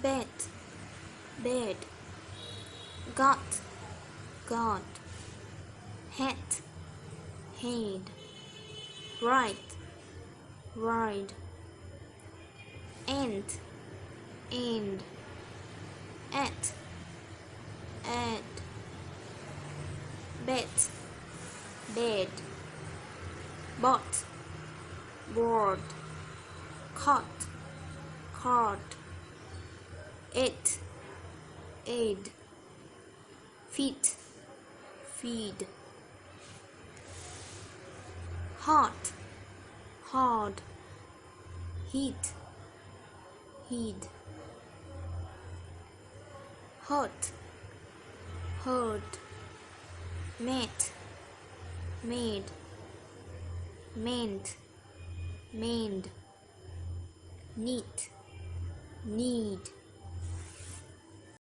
bed, bed, got, got, hat, head, right, ride, end, end, at, bet, bed, bought, board, caught, caught, ate, aid, feet, feed, hot, hard, heat, heed, hurt, hurt, met, made, meant, mend, neat, need.